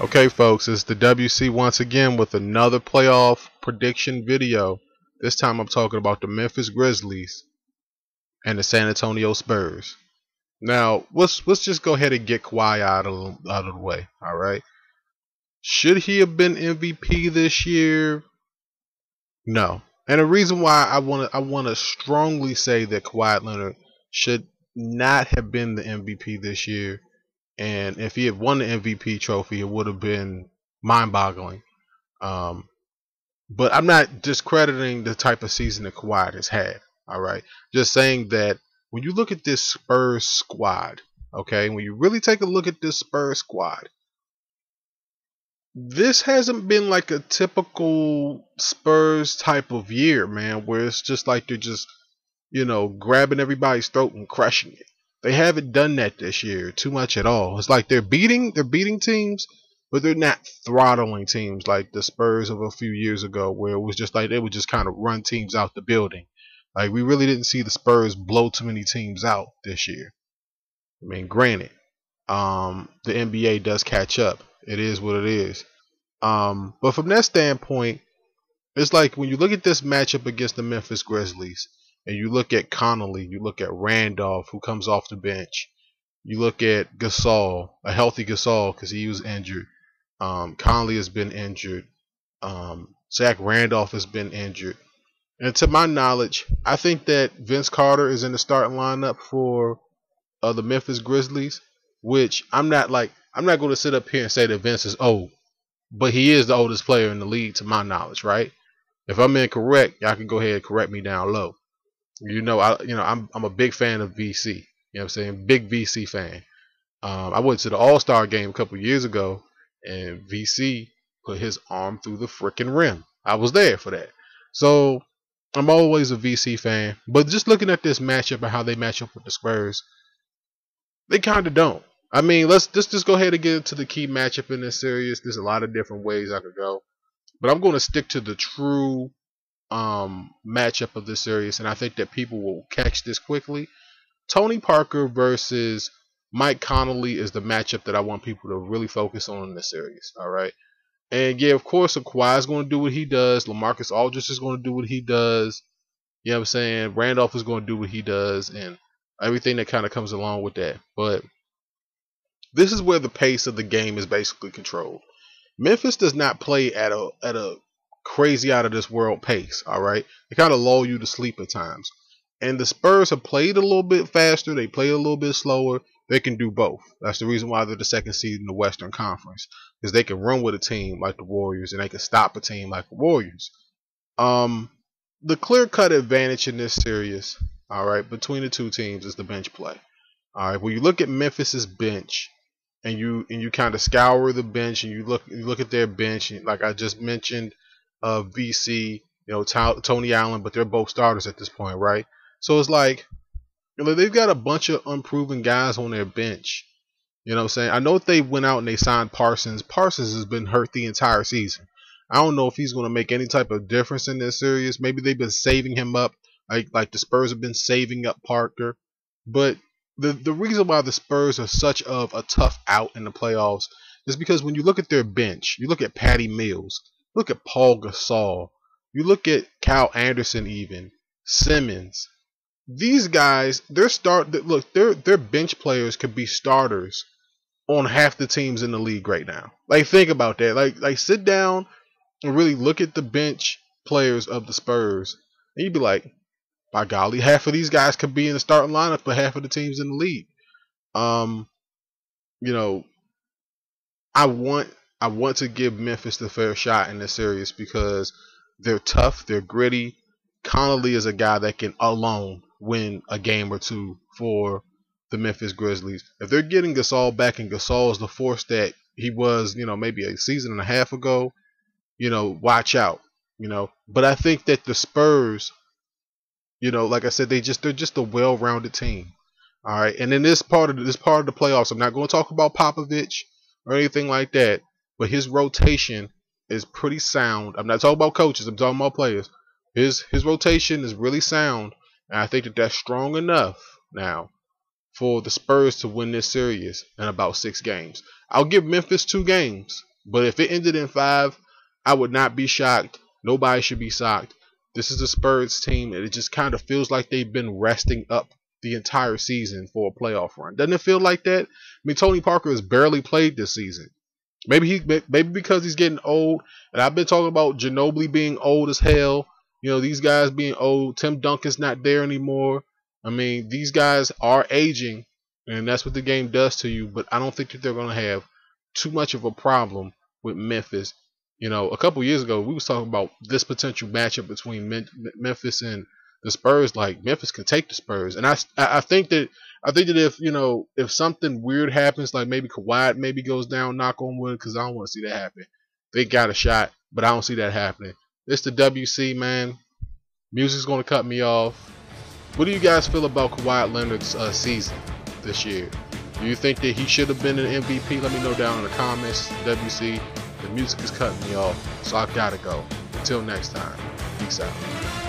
Okay, folks, it's the WC once again with another playoff prediction video. This time I'm talking about the Memphis Grizzlies and the San Antonio Spurs. Now, let's just go ahead and get Kawhi out of the way. All right, should he have been MVP this year? No, and the reason why I want to strongly say that Kawhi Leonard should not have been the MVP this year. And if he had won the MVP trophy, it would have been mind-boggling. Um, but I'm not discrediting the type of season that Kawhi has had. All right, just saying that when you look at this Spurs squad, okay, when you really take a look at this Spurs squad, this hasn't been like a typical Spurs type of year, man, where it's just like they're just grabbing everybody's throat and crushing it. They haven't done that this year too much at all. It's like they're beating teams, but they're not throttling teams like the Spurs of a few years ago, where it was just like they would just kind of run teams out the building. Like, we really didn't see the Spurs blow too many teams out this year. I mean, granted, the NBA does catch up. It is what it is. But from that standpoint, it's like when you look at this matchup against the Memphis Grizzlies, and you look at Conley, you look at Randolph, who comes off the bench, you look at Gasol, a healthy Gasol because he was injured. Conley has been injured. Zach Randolph has been injured. And to my knowledge, I think that Vince Carter is in the starting lineup for the Memphis Grizzlies, which I'm not going to sit up here and say that Vince is old, but he is the oldest player in the league to my knowledge, right? If I'm incorrect, y'all can go ahead and correct me down low. I'm a big fan of VC. You know what I'm saying? Big VC fan. I went to the All-Star game a couple years ago, and VC put his arm through the freaking rim. I was there for that. So I'm always a VC fan. But just looking at this matchup and how they match up with the Spurs, they kind of don't. I mean, let's just go ahead and get into the key matchup in this series. There's a lot of different ways I could go, but I'm going to stick to the true matchup of this series, and I think that people will catch this quickly. Tony Parker versus Mike Conley is the matchup that I want people to really focus on in this series. All right, and yeah, of course, Kawhi is going to do what he does. LaMarcus Aldridge is going to do what he does. You know what I'm saying? Randolph is going to do what he does, and everything that kind of comes along with that. But this is where the pace of the game is basically controlled. Memphis does not play at a crazy out of this world pace. All right, they kind of lull you to sleep at times. And the Spurs have played a little bit faster. They play a little bit slower. They can do both. That's the reason why they're the second seed in the Western Conference, because they can run with a team like the Warriors and they can stop a team like the Warriors. The clear-cut advantage in this series, all right, between the two teams is the bench play. All right, when you look at Memphis's bench, and you kind of scour the bench, and you look at their bench, and like I just mentioned, VC, Tony Allen, but they're both starters at this point, right? So it's like, they've got a bunch of unproven guys on their bench. You know what I'm saying? I know if they went out and they signed Parsons. Parsons has been hurt the entire season. I don't know if he's going to make any type of difference in this series. Maybe they've been saving him up, like the Spurs have been saving up Parker. But the reason why the Spurs are such of a tough out in the playoffs is because when you look at their bench, you look at Patty Mills, look at Paul Gasol, you look at Kyle Anderson, even Simmons. These guys, their bench players could be starters on half the teams in the league right now. Like, think about that. Like sit down and really look at the bench players of the Spurs, and you'd be like, by golly, half of these guys could be in the starting lineup for half of the teams in the league. You know, I want to give Memphis the fair shot in this series because they're tough, they're gritty. Conley is a guy that can alone win a game or two for the Memphis Grizzlies. If they're getting Gasol back, and Gasol is the force that he was, maybe a season and a half ago, watch out. But I think that the Spurs, like I said, they're just a well-rounded team. All right, and in this part of the playoffs, I'm not going to talk about Popovich or anything like that, but his rotation is pretty sound. I'm not talking about coaches. I'm talking about players. His rotation is really sound, and I think that that's strong enough now for the Spurs to win this series in about 6 games. I'll give Memphis 2 games. But if it ended in 5, I would not be shocked. Nobody should be shocked. This is the Spurs team, and it just kind of feels like they've been resting up the entire season for a playoff run. Doesn't it feel like that? I mean, Tony Parker has barely played this season. Maybe because he's getting old, and I've been talking about Ginobili being old as hell. You know, these guys being old. Tim Duncan's not there anymore. I mean, these guys are aging, and that's what the game does to you. But I don't think that they're going to have too much of a problem with Memphis. You know, a couple years ago, we was talking about this potential matchup between Memphis and the Spurs. Like, Memphis can take the Spurs, and I think that if, you know, if something weird happens, like maybe Kawhi maybe goes down, knock on wood, because I don't want to see that happen. They got a shot, but I don't see that happening. It's the WC, man. Music's going to cut me off. What do you guys feel about Kawhi Leonard's season this year? Do you think that he should have been an MVP? Let me know down in the comments. WC, the music is cutting me off, so I gotta go. Until next time, peace out.